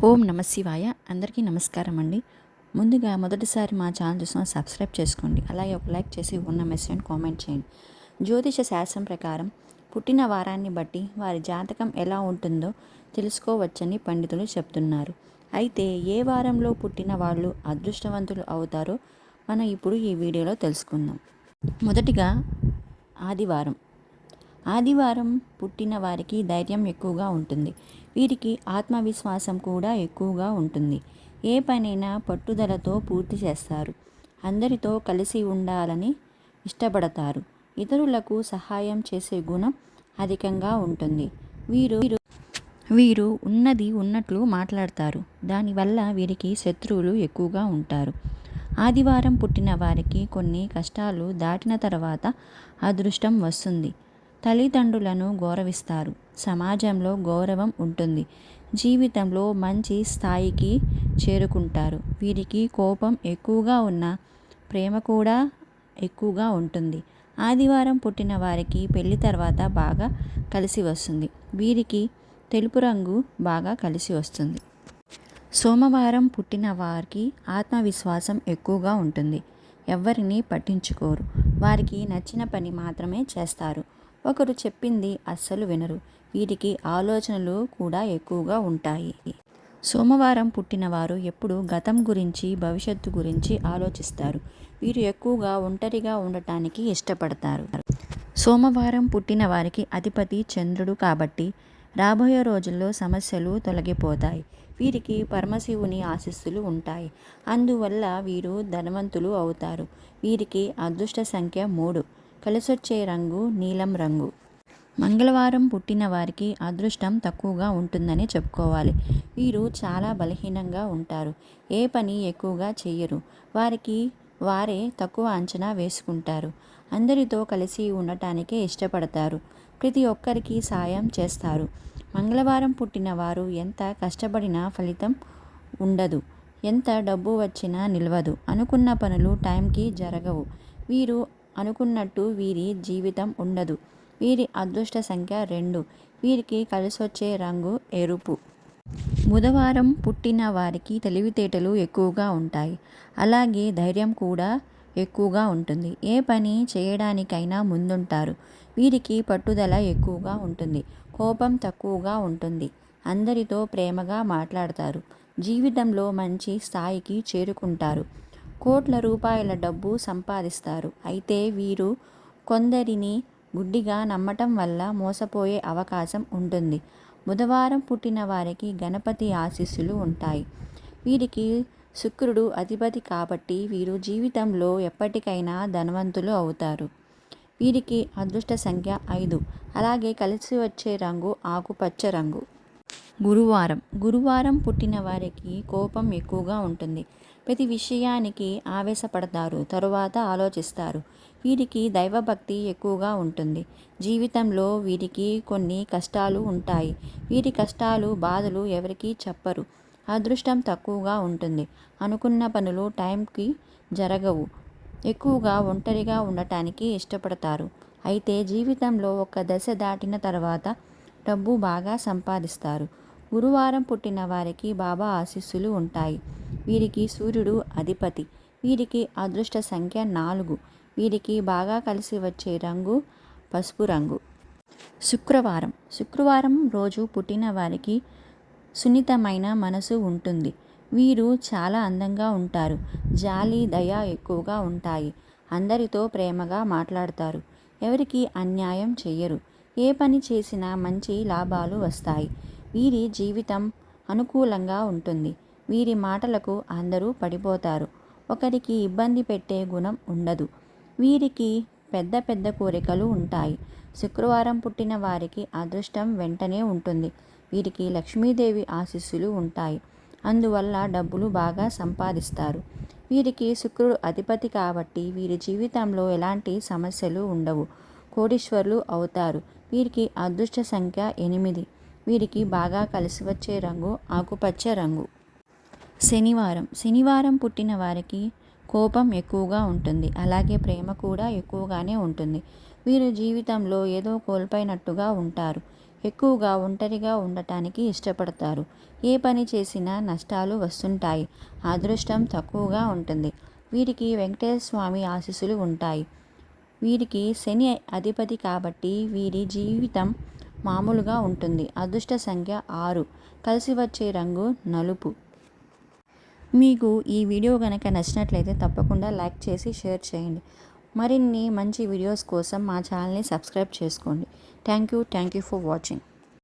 ఓం నమ శివాయ. అందరికీ నమస్కారం అండి. ముందుగా మొదటిసారి మా ఛానల్ చూసిన సబ్స్క్రైబ్ చేసుకోండి. అలాగే ఒక లైక్ చేసి ఉన్న మెసేజ్ని కామెంట్ చేయండి. జ్యోతిష శాస్త్రం ప్రకారం పుట్టిన వారాన్ని బట్టి వారి జాతకం ఎలా ఉంటుందో తెలుసుకోవచ్చని పండితులు చెప్తున్నారు. అయితే ఏ వారంలో పుట్టిన వాళ్ళు అదృష్టవంతులు అవుతారో మనం ఇప్పుడు ఈ వీడియోలో తెలుసుకుందాం. మొదటిగా ఆదివారం. ఆదివారం పుట్టిన వారికి ధైర్యం ఎక్కువగా ఉంటుంది. వీరికి ఆత్మవిశ్వాసం కూడా ఎక్కువగా ఉంటుంది. ఏ పనైనా పట్టుదలతో పూర్తి చేస్తారు. అందరితో కలిసి ఉండాలని ఇష్టపడతారు. ఇతరులకు సహాయం చేసే గుణం అధికంగా ఉంటుంది. వీరు ఉన్నది ఉన్నట్లు మాట్లాడతారు. దానివల్ల వీరికి శత్రువులు ఎక్కువగా ఉంటారు. ఆదివారం పుట్టిన వారికి కొన్ని కష్టాలు దాటిన తర్వాత అదృష్టం వస్తుంది. తల్లిదండ్రులను గౌరవిస్తారు. సమాజంలో గౌరవం ఉంటుంది. జీవితంలో మంచి స్థాయికి చేరుకుంటారు. వీరికి కోపం ఎక్కువగా ఉన్న ప్రేమ కూడా ఎక్కువగా ఉంటుంది. ఆదివారం పుట్టిన వారికి పెళ్లి తర్వాత బాగా కలిసి వస్తుంది. వీరికి తెలుపు రంగు బాగా కలిసి వస్తుంది. సోమవారం పుట్టిన వారికి ఆత్మవిశ్వాసం ఎక్కువగా ఉంటుంది. ఎవరిని పట్టించుకోరు. వారికి నచ్చిన పని మాత్రమే చేస్తారు. ఒకరు చెప్పింది అస్సలు వినరు. వీరికి ఆలోచనలు కూడా ఎక్కువగా ఉంటాయి. సోమవారం పుట్టినవారు ఎప్పుడు గతం గురించి భవిష్యత్తు గురించి ఆలోచిస్తారు. వీరు ఎక్కువగా ఒంటరిగా ఉండటానికి ఇష్టపడతారు. సోమవారం పుట్టిన వారికి అధిపతి చంద్రుడు కాబట్టి రాబోయే రోజుల్లో సమస్యలు తొలగిపోతాయి. వీరికి పరమశివుని ఆశీస్సులు ఉంటాయి. అందువల్ల వీరు ధనవంతులు అవుతారు. వీరికి అదృష్ట సంఖ్య 3. కలిసొచ్చే రంగు నీలం రంగు. మంగళవారం పుట్టిన వారికి అదృష్టం తక్కువగా ఉంటుందని చెప్పుకోవాలి. వీరు చాలా బలహీనంగా ఉంటారు. ఏ పని ఎక్కువగా చెయ్యరు. వారికి వారే తక్కువ అంచనా వేసుకుంటారు. అందరితో కలిసి ఉండటానికే ఇష్టపడతారు. ప్రతి ఒక్కరికి సాయం చేస్తారు. మంగళవారం పుట్టిన వారు ఎంత కష్టపడినా ఫలితం ఉండదు. ఎంత డబ్బు వచ్చినా నిలవదు. అనుకున్న పనులు టైంకి జరగవు. వీరు అనుకున్నట్టు వీరి జీవితం ఉండదు. వీరి అదృష్ట సంఖ్య 2. వీరికి కలిసొచ్చే రంగు ఎరుపు. బుధవారం పుట్టిన వారికి తెలివితేటలు ఎక్కువగా ఉంటాయి. అలాగే ధైర్యం కూడా ఎక్కువగా ఉంటుంది. ఏ పని చేయడానికైనా ముందుంటారు. వీరికి పట్టుదల ఎక్కువగా ఉంటుంది. కోపం తక్కువగా ఉంటుంది. అందరితో ప్రేమగా మాట్లాడతారు. జీవితంలో మంచి స్థాయికి చేరుకుంటారు. కోట్ల రూపాయల డబ్బు సంపాదిస్తారు. అయితే వీరు కొందరిని గుడ్డిగా నమ్మటం వల్ల మోసపోయే అవకాశం ఉంటుంది. బుధవారం పుట్టిన వారికి గణపతి ఆశీస్సులు ఉంటాయి. వీరికి శుక్రుడు అధిపతి కాబట్టి వీరు జీవితంలో ఎప్పటికైనా ధనవంతులు అవుతారు. వీరికి అదృష్ట సంఖ్య 5. అలాగే కలిసి వచ్చే రంగు ఆకుపచ్చ రంగు. గురువారం పుట్టిన వారికి కోపం ఎక్కువగా ఉంటుంది. ప్రతి విషయానికి ఆవేశపడతారు. తరువాత ఆలోచిస్తారు. వీరికి దైవభక్తి ఎక్కువగా ఉంటుంది. జీవితంలో వీరికి కొన్ని కష్టాలు ఉంటాయి. వీరి కష్టాలు బాధలు ఎవరికీ చెప్పరు. అదృష్టం తక్కువగా ఉంటుంది. అనుకున్న పనులు టైంకి జరగవు. ఎక్కువగా ఒంటరిగా ఉండటానికి ఇష్టపడతారు. అయితే జీవితంలో ఒక దశ దాటిన తర్వాత డబ్బు బాగా సంపాదిస్తారు. గురువారం పుట్టిన వారికి బాబా ఆశీస్సులు ఉంటాయి. వీరికి సూర్యుడు అధిపతి. వీరికి అదృష్ట సంఖ్య 4. వీరికి బాగా కలిసి వచ్చే రంగు పసుపు రంగు. శుక్రవారం రోజు పుట్టిన వారికి సున్నితమైన మనసు ఉంటుంది. వీరు చాలా అందంగా ఉంటారు. జాలి దయ ఎక్కువగా ఉంటాయి. అందరితో ప్రేమగా మాట్లాడతారు. ఎవరికి అన్యాయం చెయ్యరు. ఏ పని చేసినా మంచి లాభాలు వస్తాయి. వీరి జీవితం అనుకూలంగా ఉంటుంది. వీరి మాటలకు అందరూ పడిపోతారు. ఒకరికి ఇబ్బంది పెట్టే గుణం ఉండదు. వీరికి పెద్ద పెద్ద కోరికలు ఉంటాయి. శుక్రవారం పుట్టిన వారికి అదృష్టం వెంటనే ఉంటుంది. వీరికి లక్ష్మీదేవి ఆశీస్సులు ఉంటాయి. అందువల్ల డబ్బులు బాగా సంపాదిస్తారు. వీరికి శుక్రుడు అధిపతి కాబట్టి వీరి జీవితంలో ఎలాంటి సమస్యలు ఉండవు. కోటీశ్వరులు అవుతారు. వీరికి అదృష్ట సంఖ్య 8. వీరికి బాగా కలిసి వచ్చే రంగు ఆకుపచ్చ రంగు. శనివారం పుట్టిన వారికి కోపం ఎక్కువగా ఉంటుంది. అలాగే ప్రేమ కూడా ఎక్కువగానే ఉంటుంది. వీరు జీవితంలో ఏదో కోల్పోయినట్టుగా ఉంటారు. ఎక్కువగా ఒంటరిగా ఉండటానికి ఇష్టపడతారు. ఏ పని చేసినా నష్టాలు వస్తుంటాయి. అదృష్టం తక్కువగా ఉంటుంది. వీరికి వెంకటేశ్వర స్వామి ఆశీస్సులు ఉంటాయి. వీరికి శని అధిపతి కాబట్టి వీరి జీవితం మామూలుగా ఉంటుంది. అదృష్ట సంఖ్య 6. కలిసి వచ్చే రంగు నలుపు. మీకు ఈ వీడియో కనుక నచ్చినట్లయితే తప్పకుండా లైక్ చేసి షేర్ చేయండి. మరిన్ని మంచి వీడియోస్ కోసం మా ఛానల్ని సబ్స్క్రైబ్ చేసుకోండి. Thank you for watching.